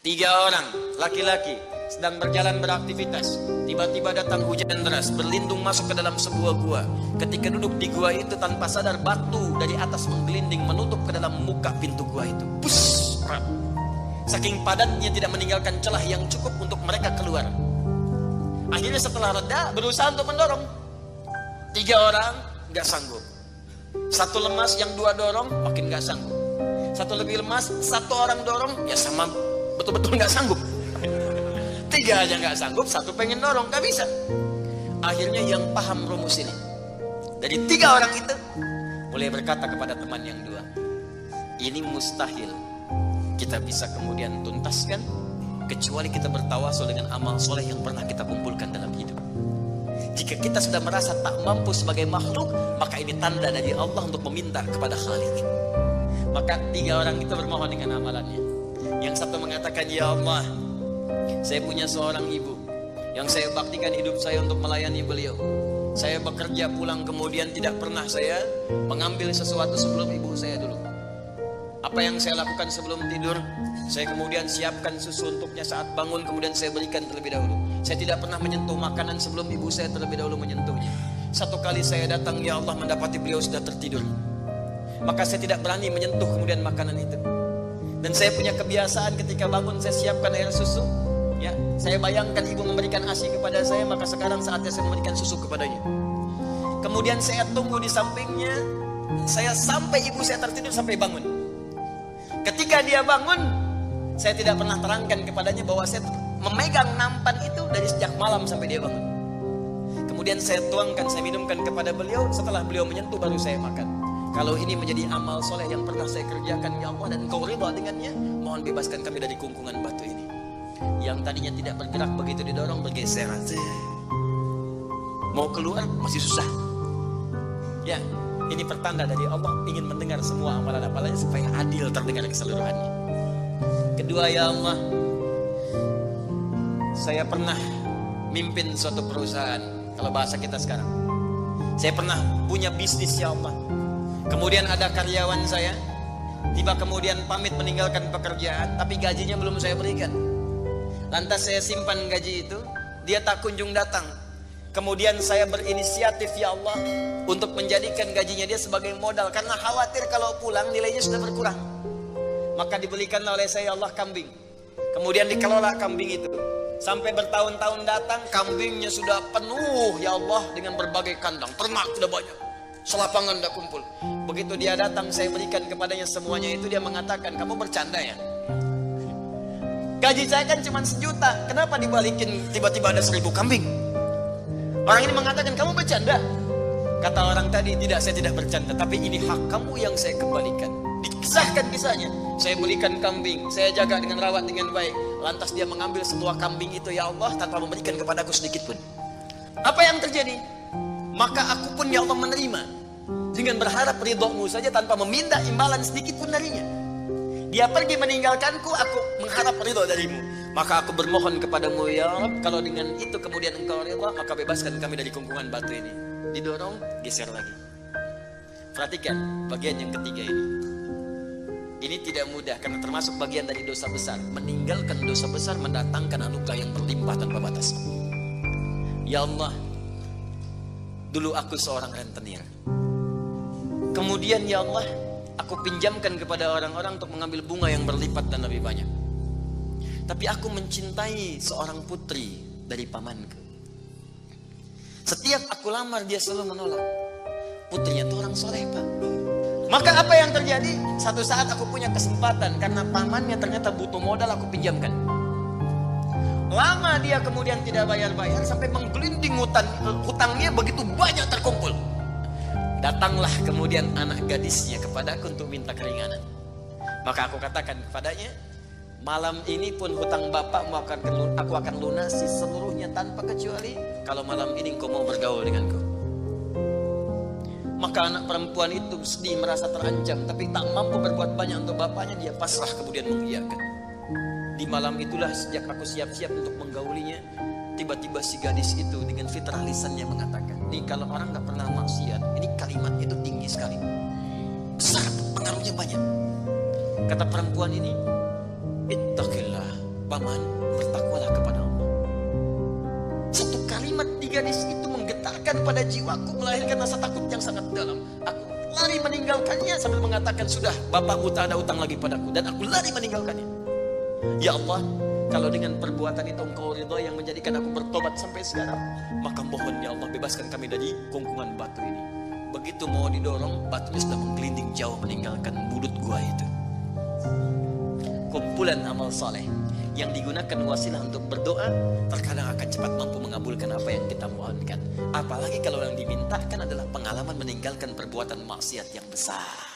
Tiga orang laki-laki sedang berjalan beraktivitas. Tiba-tiba datang hujan deras, berlindung masuk ke dalam sebuah gua. Ketika duduk di gua itu tanpa sadar batu dari atas menggelinding menutup ke dalam muka pintu gua itu. Pus, saking padatnya tidak meninggalkan celah yang cukup untuk mereka keluar. Akhirnya setelah reda berusaha untuk mendorong. Tiga orang gak sanggup. Satu lemas, yang dua dorong makin gak sanggup. Satu lebih lemas, satu orang dorong ya sama betul-betul gak sanggup. Tiga aja gak sanggup, satu pengen dorong, gak bisa. Akhirnya yang paham rumus ini dari tiga orang itu mulai berkata kepada teman yang dua, ini mustahil kita bisa kemudian tuntaskan kecuali kita bertawasul dengan amal soleh yang pernah kita kumpulkan dalam hidup. Jika kita sudah merasa tak mampu sebagai makhluk, maka ini tanda dari Allah untuk meminta kepada Khalik. Maka tiga orang itu bermohon dengan amalannya. Yang satu mengatakan, ya Allah, saya punya seorang ibu yang saya baktikan hidup saya untuk melayani beliau. Saya bekerja pulang kemudian tidak pernah saya mengambil sesuatu sebelum ibu saya dulu. Apa yang saya lakukan sebelum tidur, saya kemudian siapkan susu untuknya saat bangun, kemudian saya berikan terlebih dahulu. Saya tidak pernah menyentuh makanan sebelum ibu saya terlebih dahulu menyentuhnya. Satu kali saya datang, ya Allah, mendapati beliau sudah tertidur. Maka saya tidak berani menyentuh kemudian makanan itu. Dan saya punya kebiasaan ketika bangun saya siapkan air susu. Ya, saya bayangkan ibu memberikan ASI kepada saya, maka sekarang saatnya saya memberikan susu kepadanya. Kemudian saya tunggu di sampingnya, saya sampai ibu saya tertidur sampai bangun. Ketika dia bangun, saya tidak pernah terangkan kepadanya bahwa saya memegang nampan itu dari sejak malam sampai dia bangun. Kemudian saya tuangkan, saya minumkan kepada beliau. Setelah beliau menyentuh baru saya makan. Kalau ini menjadi amal soleh yang pernah saya kerjakan, ya Allah, dan Engkau ridha dengannya, mohon bebaskan kami dari kungkungan batu ini. Yang tadinya tidak bergerak begitu didorong bergeser aja. Mau keluar masih susah. Ya, ini pertanda dari Allah ingin mendengar semua amalan-amalannya supaya adil terdengar keseluruhannya. Kedua, ya Allah, saya pernah mimpin suatu perusahaan. Kalau bahasa kita sekarang, saya pernah punya bisnis, ya Allah. Kemudian ada karyawan saya tiba kemudian pamit meninggalkan pekerjaan, tapi gajinya belum saya berikan. Lantas saya simpan gaji itu, dia tak kunjung datang. Kemudian saya berinisiatif, ya Allah, untuk menjadikan gajinya dia sebagai modal, karena khawatir kalau pulang nilainya sudah berkurang. Maka dibelikanlah oleh saya, ya Allah, kambing. Kemudian dikelola kambing itu sampai bertahun-tahun datang, kambingnya sudah penuh, ya Allah, dengan berbagai kandang, ternak sudah banyak, selapangan sudah kumpul. Begitu dia datang, saya berikan kepadanya semuanya itu, dia mengatakan, kamu bercanda ya? Gaji saya kan cuma 1 juta, kenapa dibalikin tiba-tiba ada 1000 kambing? Orang ini mengatakan, kamu bercanda? Kata orang tadi, tidak, saya tidak bercanda, tapi ini hak kamu yang saya kembalikan. Dikisahkan kisahnya, saya belikan kambing, saya jaga dengan rawat dengan baik. Lantas dia mengambil semua kambing itu, ya Allah, tanpa memberikan kepadaku sedikit pun. Apa yang terjadi? Maka aku pun, ya Allah, menerima dengan berharap ridhomu saja tanpa meminta imbalan sedikit pun darinya. Dia pergi meninggalkanku, aku mengharap ridho darimu. Maka aku bermohon kepadamu, ya Rabb, kalau dengan itu kemudian engkau ridho, maka bebaskan kami dari kungkungan batu ini. Didorong, geser lagi. Perhatikan bagian yang ketiga ini. Ini tidak mudah karena termasuk bagian dari dosa besar. Meninggalkan dosa besar mendatangkan anugerah yang berlimpah tanpa batas. Ya Allah, dulu aku seorang rentenir. Kemudian, ya Allah, aku pinjamkan kepada orang-orang untuk mengambil bunga yang berlipat dan lebih banyak. Tapi aku mencintai seorang putri dari pamanku. Setiap aku lamar dia selalu menolak. Putrinya itu orang soleh, Pak. Maka apa yang terjadi? Satu saat aku punya kesempatan, karena pamannya ternyata butuh modal, aku pinjamkan. Lama dia kemudian tidak bayar-bayar sampai menggelinding hutangnya begitu banyak terkumpul. Datanglah kemudian anak gadisnya kepadaku untuk minta keringanan. Maka aku katakan kepadanya, malam ini pun hutang bapakmu aku akan lunasi seluruhnya tanpa kecuali kalau malam ini engkau mau bergaul denganku. Maka anak perempuan itu sedih, merasa terancam, tapi tak mampu berbuat banyak untuk bapaknya. Dia pasrah kemudian mengiyakan. Di malam itulah sejak aku siap-siap untuk menggaulinya, tiba-tiba si gadis itu dengan fitrah lisannya mengatakan, ini kalau orang gak pernah maksiat, ini kalimatnya itu tinggi sekali, besar, pengaruhnya banyak. Kata perempuan ini, ittaqillah Paman, bertakwalah kepada Allah. Satu kalimat di gadis itu menggetarkan pada jiwaku, melahirkan rasa takut yang sangat dalam. Aku lari meninggalkannya sambil mengatakan, sudah, bapakku tak ada utang lagi padaku. Dan aku lari meninggalkannya. Ya Allah, kalau dengan perbuatan itu Engkau ridha yang menjadikan aku bertobat sampai sekarang, maka mohon ya Allah bebaskan kami dari kungkungan batu ini. Begitu mau didorong, batunya sudah menggelinding jauh meninggalkan mulut gua itu. Kumpulan amal saleh yang digunakan wasilah untuk berdoa terkadang akan cepat mampu mengabulkan apa yang kita mohonkan. Apalagi kalau yang dimintakan adalah pengalaman meninggalkan perbuatan maksiat yang besar.